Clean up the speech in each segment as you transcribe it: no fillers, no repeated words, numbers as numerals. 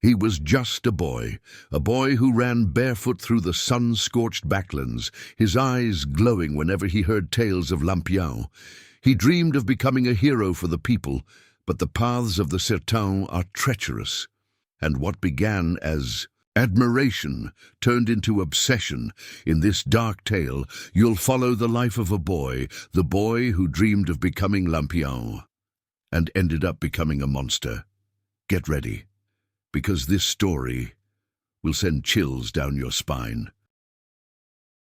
He was just a boy who ran barefoot through the sun-scorched backlands, his eyes glowing whenever he heard tales of Lampião. He dreamed of becoming a hero for the people, but the paths of the sertão are treacherous, and what began as admiration turned into obsession. In this dark tale, you'll follow the life of the boy who dreamed of becoming Lampião, and ended up becoming a monster. Get ready, because this story will send chills down your spine.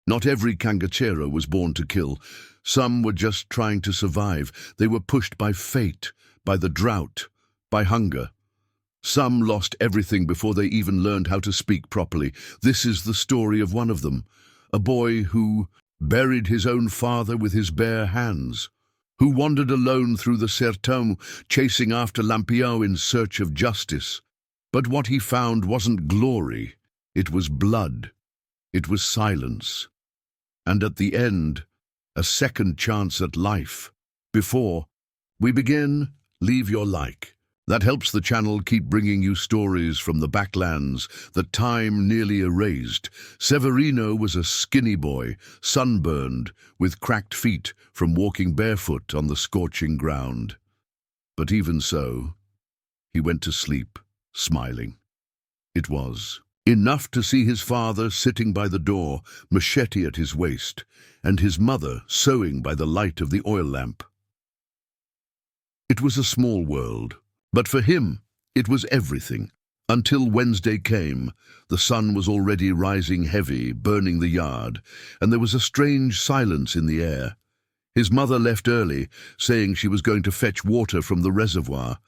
Not every cangaceiro was born to kill. Some were just trying to survive. They were pushed by fate, by the drought, by hunger. Some lost everything before they even learned how to speak properly. This is the story of one of them, a boy who buried his own father with his bare hands, who wandered alone through the sertão, chasing after Lampião in search of justice. But what he found wasn't glory, it was blood, it was silence, and at the end, a second chance at life. Before we begin, leave your like. That helps the channel keep bringing you stories from the backlands that time nearly erased. Severino was a skinny boy, sunburned, with cracked feet from walking barefoot on the scorching ground. But even so, he went to sleep, smiling. It was enough to see his father sitting by the door, machete at his waist, and his mother sewing by the light of the oil lamp. It was a small world. But for him, it was everything. Until Wednesday came, the sun was already rising heavy, burning the yard, and there was a strange silence in the air. His mother left early, saying she was going to fetch water from the reservoir,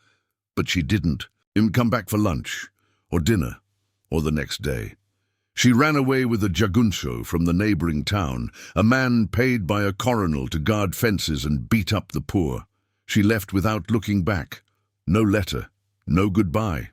but she didn't. Come back for lunch, or dinner, or the next day. She ran away with a jagunço from the neighboring town, a man paid by a coronel to guard fences and beat up the poor. She left without looking back. No letter, no goodbye.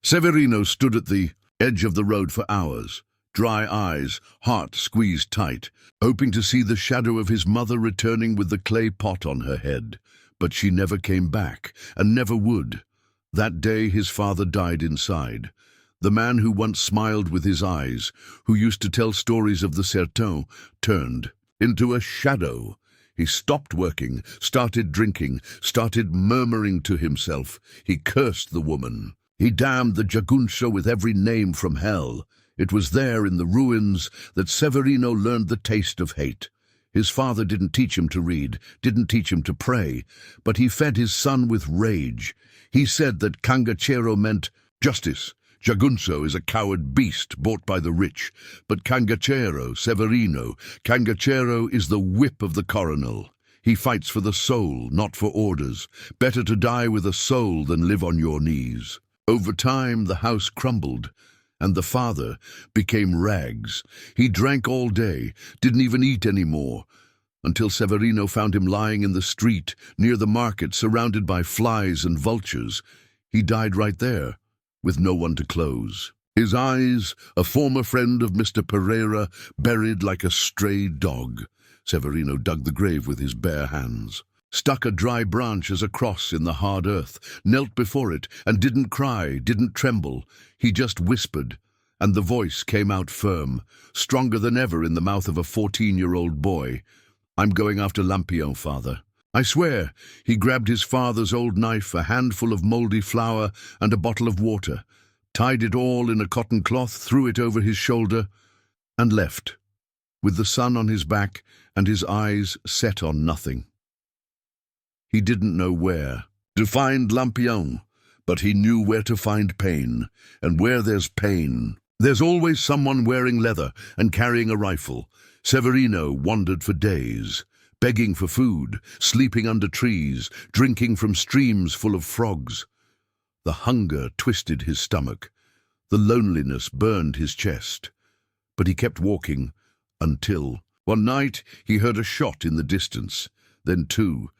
Severino stood at the edge of the road for hours, dry eyes, heart squeezed tight, hoping to see the shadow of his mother returning with the clay pot on her head. But she never came back, and never would. That day his father died inside. The man who once smiled with his eyes, who used to tell stories of the sertão, turned into a shadow. He stopped working, started drinking, started murmuring to himself. He cursed the woman. He damned the jagunço with every name from hell. It was there in the ruins that Severino learned the taste of hate. His father didn't teach him to read, didn't teach him to pray, but he fed his son with rage. He said that cangaceiro meant justice. Jagunço is a coward beast bought by the rich, but cangaceiro, Severino, cangaceiro is the whip of the coronel. He fights for the soul, not for orders. Better to die with a soul than live on your knees. Over time, the house crumbled, and the father became rags. He drank all day, didn't even eat anymore, until Severino found him lying in the street, near the market, surrounded by flies and vultures. He died right there, with no one to close. His eyes, a former friend of Mr. Pereira, buried like a stray dog. Severino dug the grave with his bare hands, stuck a dry branch as a cross in the hard earth, knelt before it, and didn't cry, didn't tremble. He just whispered, and the voice came out firm, stronger than ever in the mouth of a 14-year-old boy. "I'm going after Lampião, father. I swear." He grabbed his father's old knife, a handful of moldy flour, and a bottle of water, tied it all in a cotton cloth, threw it over his shoulder, and left, with the sun on his back and his eyes set on nothing. He didn't know where to find Lampião, but he knew where to find pain, and where there's pain, there's always someone wearing leather and carrying a rifle. Severino wandered for days, begging for food, sleeping under trees, drinking from streams full of frogs. The hunger twisted his stomach. The loneliness burned his chest. But he kept walking until one night he heard a shot in the distance, then two,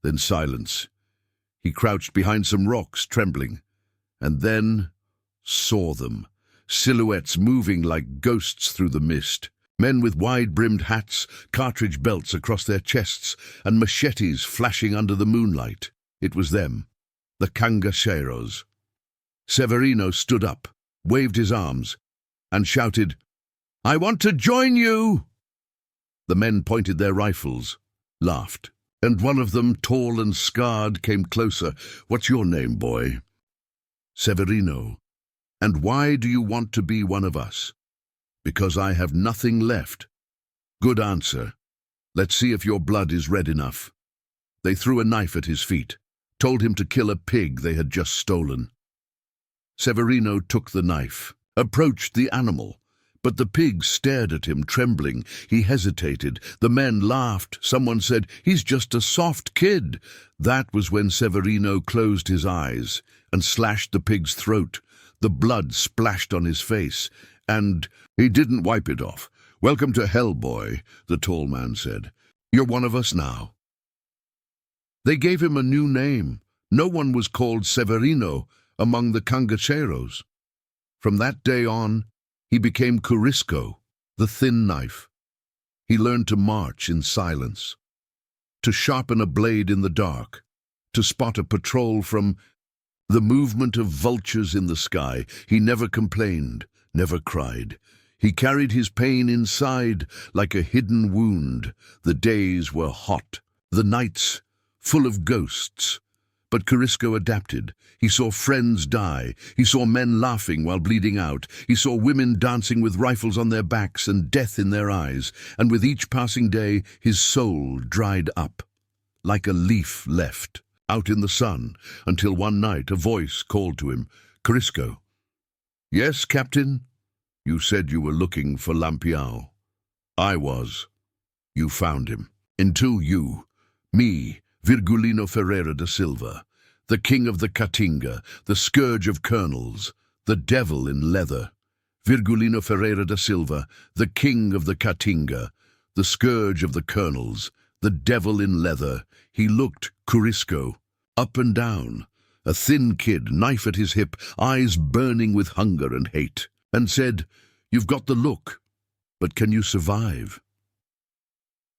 then silence. He crouched behind some rocks, trembling, and then saw them, silhouettes moving like ghosts through the mist. Men with wide-brimmed hats, cartridge belts across their chests, and machetes flashing under the moonlight. It was them, the cangaceiros. Severino stood up, waved his arms, and shouted, "I want to join you!" The men pointed their rifles, laughed, and one of them, tall and scarred, came closer. "What's your name, boy?" "Severino." "And why do you want to be one of us?" "Because I have nothing left." "Good answer. Let's see if your blood is red enough." They threw a knife at his feet, told him to kill a pig they had just stolen. Severino took the knife, approached the animal, but the pig stared at him, trembling. He hesitated. The men laughed. Someone said, "He's just a soft kid." That was when Severino closed his eyes and slashed the pig's throat. The blood splashed on his face, and he didn't wipe it off. "Welcome to hell, boy," the tall man said. "You're one of us now." They gave him a new name. No one was called Severino among the cangacheros. From that day on, he became Curisco, the thin knife. He learned to march in silence, to sharpen a blade in the dark, to spot a patrol from the movement of vultures in the sky. He never complained, never cried. He carried his pain inside like a hidden wound. The days were hot, the nights full of ghosts. But Curisco adapted. He saw friends die. He saw men laughing while bleeding out. He saw women dancing with rifles on their backs and death in their eyes. And with each passing day, his soul dried up, like a leaf left out in the sun, until one night a voice called to him, "Curisco." "Yes, Captain?" "You said you were looking for Lampião." "I was." "You found him. Until you, me, Virgulino Ferreira da Silva, the king of the Caatinga, the scourge of colonels, the devil in leather. Virgulino Ferreira da Silva, the king of the Caatinga, the scourge of the colonels, the devil in leather." He looked, Curisco, up and down, a thin kid, knife at his hip, eyes burning with hunger and hate, and said, "You've got the look, but can you survive?"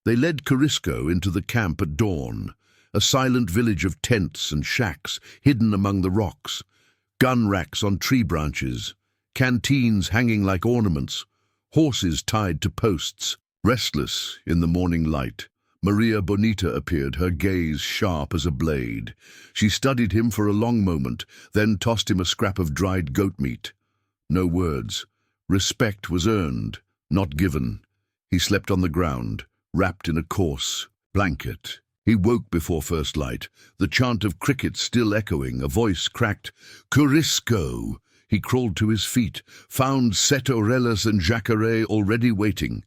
They led Curisco into the camp at dawn, a silent village of tents and shacks hidden among the rocks, gun racks on tree branches, canteens hanging like ornaments, horses tied to posts. Restless in the morning light, Maria Bonita appeared, her gaze sharp as a blade. She studied him for a long moment, then tossed him a scrap of dried goat meat. No words. Respect was earned, not given. He slept on the ground, wrapped in a coarse blanket. He woke before first light, the chant of crickets still echoing. A voice cracked, "Curisco!" He crawled to his feet, found Set Aurelius and Jacare already waiting.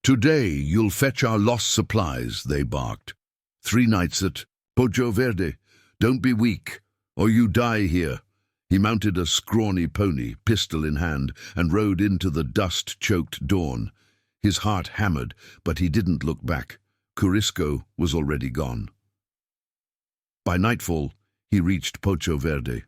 "Today you'll fetch our lost supplies," they barked. 3 nights at Poggio Verde. Don't be weak, or you die here." He mounted a scrawny pony, pistol in hand, and rode into the dust-choked dawn. His heart hammered, but he didn't look back. Curisco was already gone. By nightfall, he reached Poggio Verde.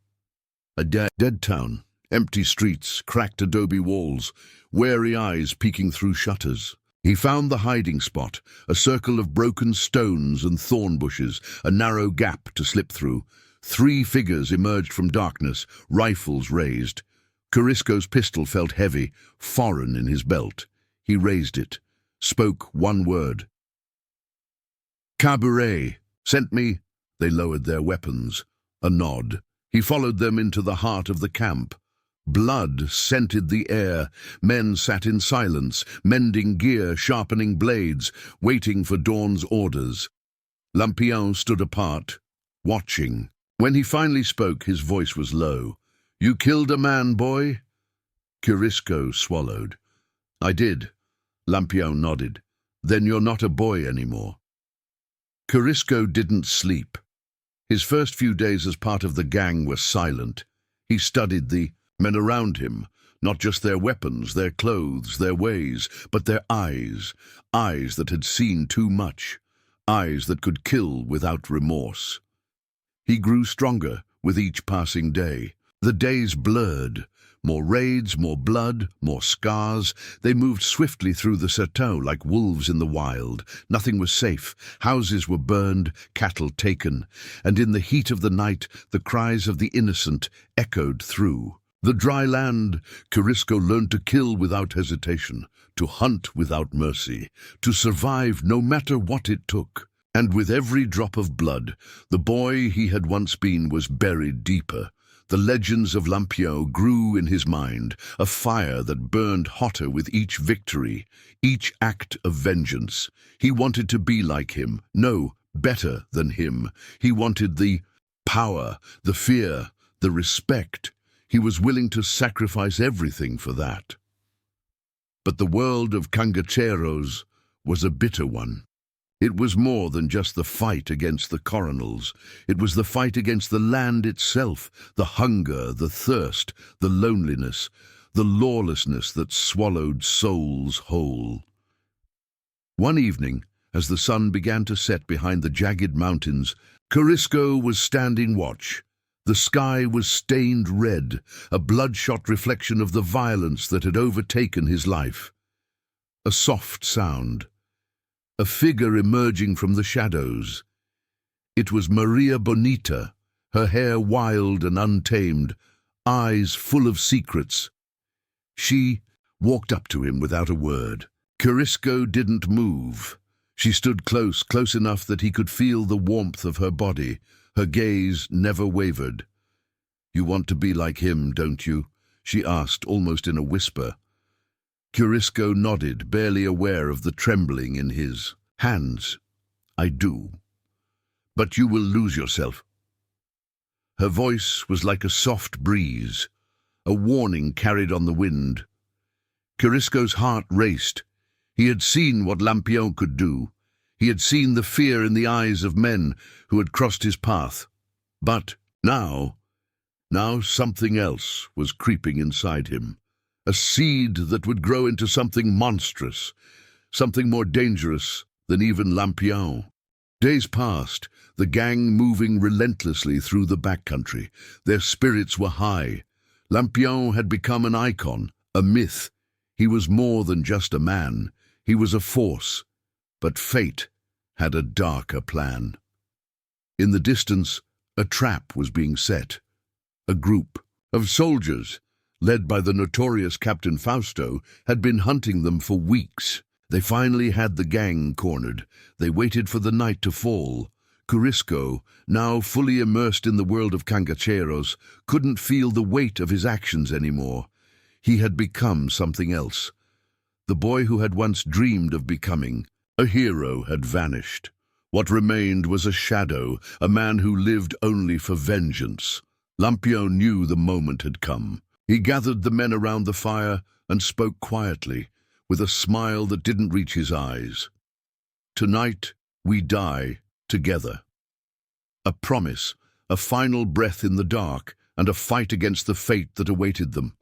A dead town, empty streets, cracked adobe walls, wary eyes peeking through shutters. He found the hiding spot, a circle of broken stones and thorn bushes, a narrow gap to slip through. 3 figures emerged from darkness, rifles raised. Curisco's pistol felt heavy, foreign in his belt. He raised it, spoke one word. "Cabaret, sent me." They lowered their weapons. A nod. He followed them into the heart of the camp. Blood scented the air. Men sat in silence, mending gear, sharpening blades, waiting for dawn's orders. Lampião stood apart, watching. When he finally spoke, his voice was low. "You killed a man, boy?" Curisco swallowed. "I did." Lampião nodded. "Then you're not a boy anymore." Curisco didn't sleep. His first few days as part of the gang were silent. He studied the men around him, not just their weapons, their clothes, their ways, but their eyes, eyes that had seen too much, eyes that could kill without remorse. He grew stronger with each passing day. The days blurred, More raids, more blood, more scars. They moved swiftly through the sertão like wolves in the wild. Nothing was safe. Houses were burned, cattle taken, and in the heat of the night, the cries of the innocent echoed through. The dry land, Corisco learned to kill without hesitation, to hunt without mercy, to survive no matter what it took. And with every drop of blood, the boy he had once been was buried deeper. The legends of Lampião grew in his mind, a fire that burned hotter with each victory, each act of vengeance. He wanted to be like him, no, better than him. He wanted the power, the fear, the respect. He was willing to sacrifice everything for that. But the world of cangacheros was a bitter one. It was more than just the fight against the coronels. It was the fight against the land itself, the hunger, the thirst, the loneliness, the lawlessness that swallowed souls whole. One evening, as the sun began to set behind the jagged mountains, Corisco was standing watch. The sky was stained red, a bloodshot reflection of the violence that had overtaken his life. A soft sound. A figure emerging from the shadows. It was Maria Bonita, her hair wild and untamed, eyes full of secrets. She walked up to him without a word. Corisco didn't move. She stood close enough that he could feel the warmth of her body. Her gaze never wavered. "You want to be like him, don't you?" she asked, almost in a whisper. Corisco nodded, barely aware of the trembling in his hands. "I do. But you will lose yourself." Her voice was like a soft breeze, a warning carried on the wind. Corisco's heart raced. He had seen what Lampião could do. He had seen the fear in the eyes of men who had crossed his path. But now something else was creeping inside him. A seed that would grow into something monstrous, something more dangerous than even Lampião. Days passed, the gang moving relentlessly through the backcountry. Their spirits were high. Lampião had become an icon, a myth. He was more than just a man. He was a force. But fate had a darker plan. In the distance, a trap was being set. A group of soldiers, led by the notorious Captain Fausto, had been hunting them for weeks. They finally had the gang cornered. They waited for the night to fall. Corisco, now fully immersed in the world of cangacheros, couldn't feel the weight of his actions anymore. He had become something else. The boy who had once dreamed of becoming a hero had vanished. What remained was a shadow, a man who lived only for vengeance. Lampião knew the moment had come. He gathered the men around the fire and spoke quietly, with a smile that didn't reach his eyes. "Tonight, we die together." A promise, a final breath in the dark, and a fight against the fate that awaited them.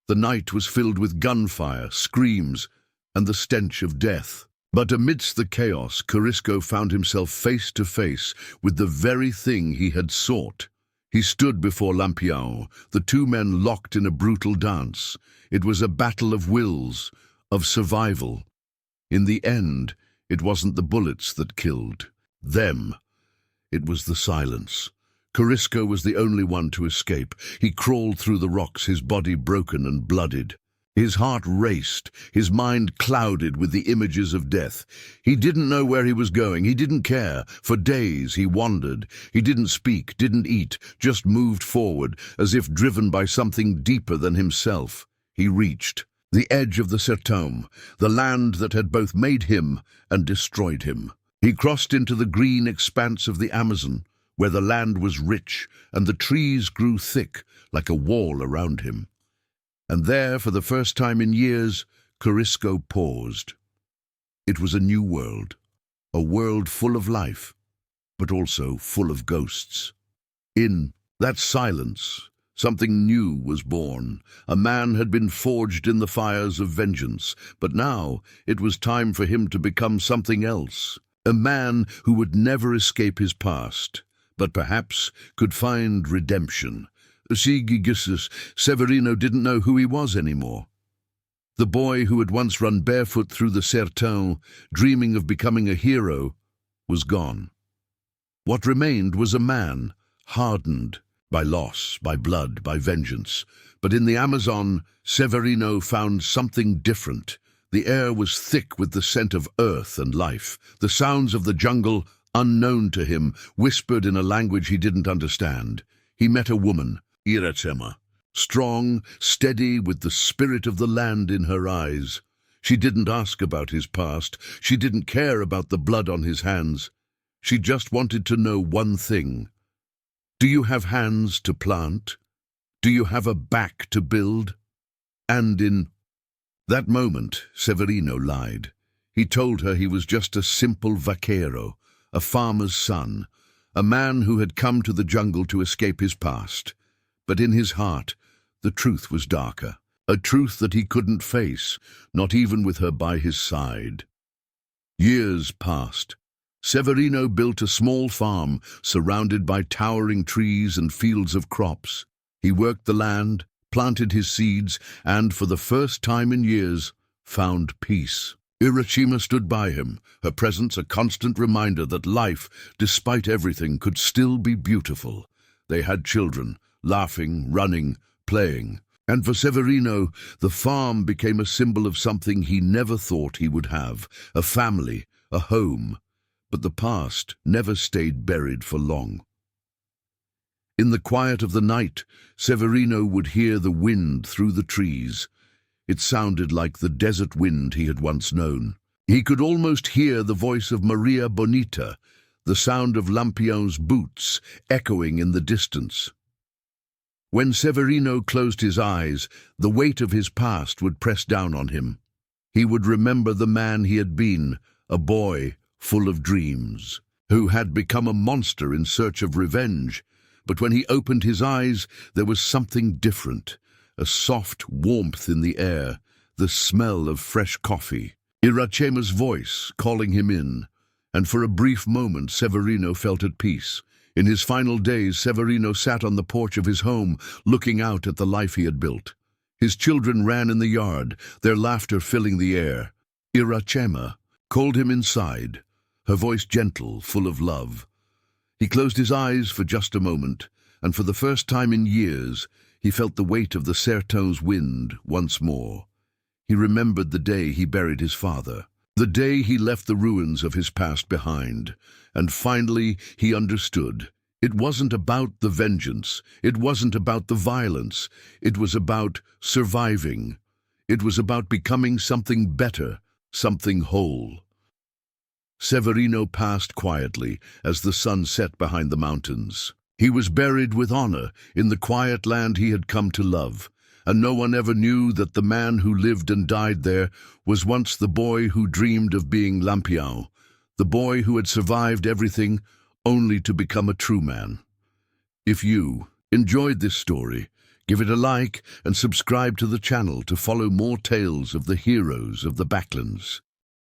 The night was filled with gunfire, screams, and the stench of death. But amidst the chaos, Corisco found himself face to face with the very thing he had sought. He stood before Lampião, the two men locked in a brutal dance. It was a battle of wills, of survival. In the end, it wasn't the bullets that killed them. It was the silence. Corisco was the only one to escape. He crawled through the rocks, his body broken and blooded. His heart raced, his mind clouded with the images of death. He didn't know where he was going. He didn't care. For days he wandered. He didn't speak, didn't eat, just moved forward, as if driven by something deeper than himself. He reached the edge of the sertão, the land that had both made him and destroyed him. He crossed into the green expanse of the Amazon, where the land was rich and the trees grew thick like a wall around him. And there, for the first time in years, Corisco paused. It was a new world, a world full of life, but also full of ghosts. In that silence, something new was born. A man had been forged in the fires of vengeance, but now it was time for him to become something else. A man who would never escape his past, but perhaps could find redemption. Severino didn't know who he was anymore. The boy who had once run barefoot through the sertão, dreaming of becoming a hero, was gone. What remained was a man, hardened by loss, by blood, by vengeance. But in the Amazon, Severino found something different. The air was thick with the scent of earth and life. The sounds of the jungle, unknown to him, whispered in a language he didn't understand. He met a woman, Iracema, strong, steady, with the spirit of the land in her eyes. She didn't ask about his past. She didn't care about the blood on his hands. She just wanted to know one thing. Do you have hands to plant? Do you have a back to build? And in that moment, Severino lied. He told her he was just a simple vaquero, a farmer's son, a man who had come to the jungle to escape his past. But in his heart, the truth was darker, a truth that he couldn't face, not even with her by his side. Years passed. Severino built a small farm surrounded by towering trees and fields of crops. He worked the land, planted his seeds, and for the first time in years, found peace. Iracema stood by him, her presence a constant reminder that life, despite everything, could still be beautiful. They had children, laughing, running, playing. And for Severino, the farm became a symbol of something he never thought he would have, a family, a home. But the past never stayed buried for long. In the quiet of the night, Severino would hear the wind through the trees. It sounded like the desert wind he had once known. He could almost hear the voice of Maria Bonita, the sound of Lampião's boots echoing in the distance. When Severino closed his eyes, the weight of his past would press down on him. He would remember the man he had been, a boy full of dreams, who had become a monster in search of revenge. But when he opened his eyes, there was something different, a soft warmth in the air, the smell of fresh coffee, Iracema's voice calling him in, and for a brief moment Severino felt at peace. In his final days, Severino sat on the porch of his home, looking out at the life he had built. His children ran in the yard, their laughter filling the air. Iracema called him inside, her voice gentle, full of love. He closed his eyes for just a moment, and for the first time in years, he felt the weight of the sertão's wind once more. He remembered the day he buried his father, the day he left the ruins of his past behind, and finally he understood. It wasn't about the vengeance, it wasn't about the violence, it was about surviving. It was about becoming something better, something whole. Severino passed quietly as the sun set behind the mountains. He was buried with honor in the quiet land he had come to love, and no one ever knew that the man who lived and died there was once the boy who dreamed of being Lampião, the boy who had survived everything only to become a true man. If you enjoyed this story, give it a like and subscribe to the channel to follow more tales of the heroes of the Backlands.